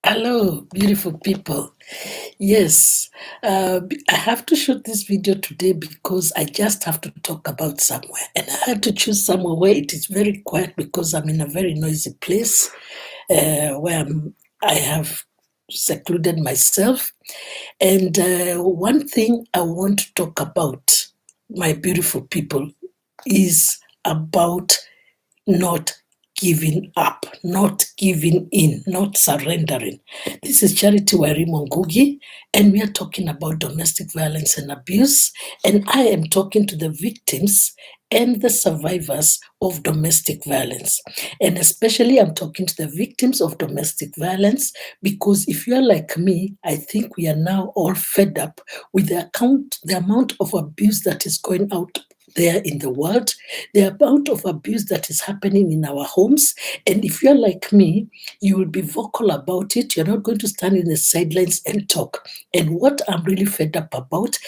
Hello, beautiful people. Yes, I have to shoot this video today because I just have to talk about somewhere. And I had to choose somewhere where it is very quiet because I'm in a very noisy place where I have secluded myself. And one thing I want to talk about, my beautiful people, is about not giving up, not giving in, not surrendering. This is Charity Wairimu Ngugi, and we are talking about domestic violence and abuse. And I am talking to the victims and the survivors of domestic violence. And especially, I'm talking to the victims of domestic violence because if you're like me, I think we are now all fed up with the amount of abuse that is going out there in the world, the amount of abuse that is happening in our homes. And if you're like me, you will be vocal about it. You're not going to stand in the sidelines and talk. And what I'm really fed up about,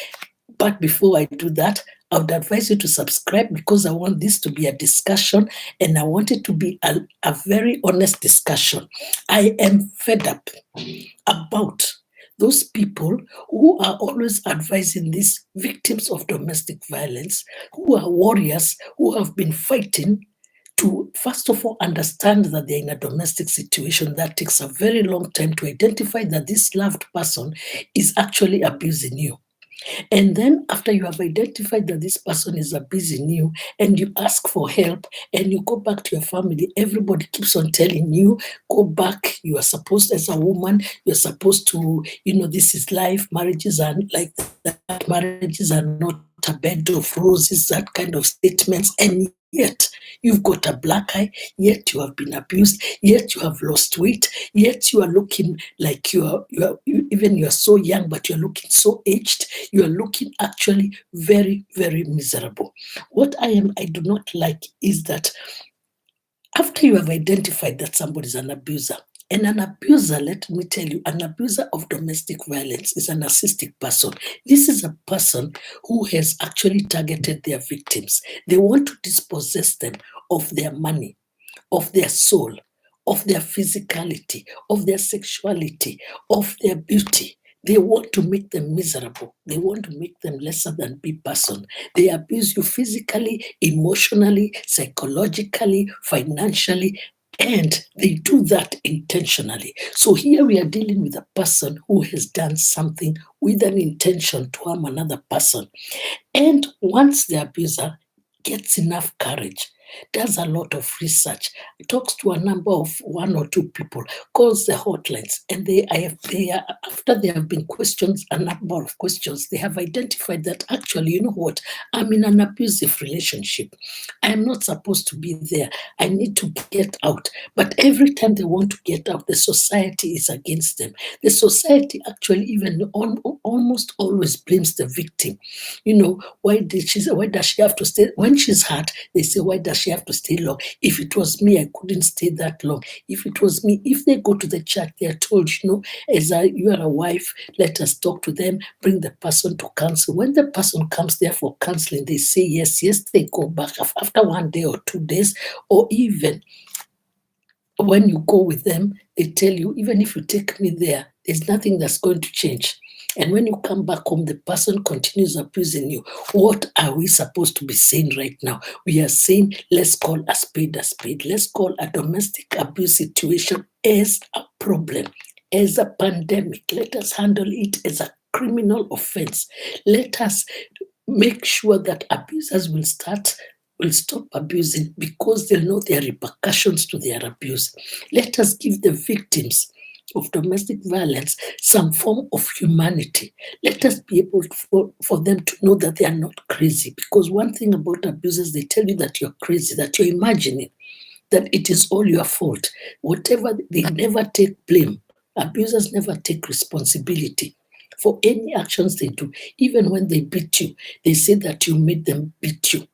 but before I do that, I would advise you to subscribe because I want this to be a discussion and I want it to be a very honest discussion. I am fed up about those people who are always advising these victims of domestic violence, who are warriors, who have been fighting to, first of all, understand that they're in a domestic situation that takes a very long time to identify that this loved person is actually abusing you. And then, after you have identified that this person is abusing you and you ask for help and you go back to your family, everybody keeps on telling you, go back. You are supposed, as a woman, you're supposed to, this is life. Marriages are like that. Marriages are not a bed of roses, that kind of statements. And yet, you've got a black eye, yet you have been abused, yet you have lost weight, yet you are looking like you are so young, but you're looking so aged. You are looking actually very, very miserable. What I do not like is that after you have identified that somebody is an abuser, and an abuser, let me tell you, an abuser of domestic violence is a narcissistic person. This is a person who has actually targeted their victims. They want to dispossess them of their money, of their soul, of their physicality, of their sexuality, of their beauty. They want to make them miserable. They want to make them lesser than be person. They abuse you physically, emotionally, psychologically, financially, and they do that intentionally. So here we are dealing with a person who has done something with an intention to harm another person. And once the abuser gets enough courage, does a lot of research, talks to a number of one or two people, calls the hotlines, and after they have been questioned a number of questions, they have identified that actually, you know what, I'm in an abusive relationship. I'm not supposed to be there. I need to get out. But every time they want to get out, the society is against them. The society actually even almost always blames the victim. Why does she have to stay? When she's hurt, they say, why does she have to stay long? If it was me, I couldn't stay that long. If it was me, if they go to the church, they are told, you are a wife, let us talk to them, bring the person to counsel. When the person comes there for counseling, they say yes, they go back after 1 day or 2 days, or even when you go with them, they tell you, even if you take me there, there's nothing that's going to change. And when you come back home, the person continues abusing you. What are we supposed to be saying right now? We are saying, let's call a spade a spade. Let's call a domestic abuse situation as a problem, as a pandemic. Let us handle it as a criminal offense. Let us make sure that abusers will stop abusing because they'll know there are repercussions to their abuse. Let us give the victims of domestic violence some form of humanity. Let us be able for them to know that they are not crazy. Because one thing about abusers, they tell you that you're crazy, that you're imagining, that it is all your fault. Whatever, they never take blame. Abusers never take responsibility for any actions they do. Even when they beat you, they say that you made them beat you.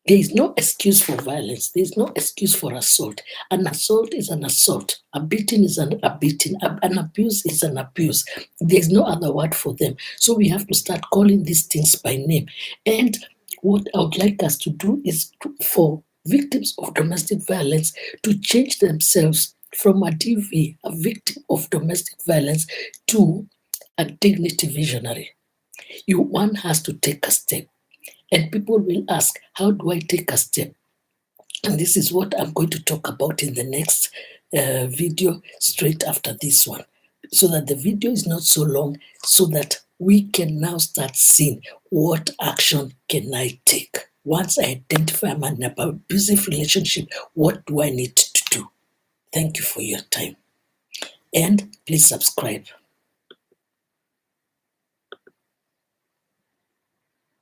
There is no excuse for violence. There is no excuse for assault. An assault is an assault. A beating is a beating. An abuse is an abuse. There is no other word for them. So we have to start calling these things by name. And what I would like us to do is for victims of domestic violence to change themselves from a DV, a victim of domestic violence, to a dignity visionary. One has to take a step. And people will ask, how do I take a step? And this is what I'm going to talk about in the next video straight after this one, so that the video is not so long, so that we can now start seeing what action can I take. Once I identify I'm in an abusive relationship, what do I need to do? Thank you for your time. And please subscribe.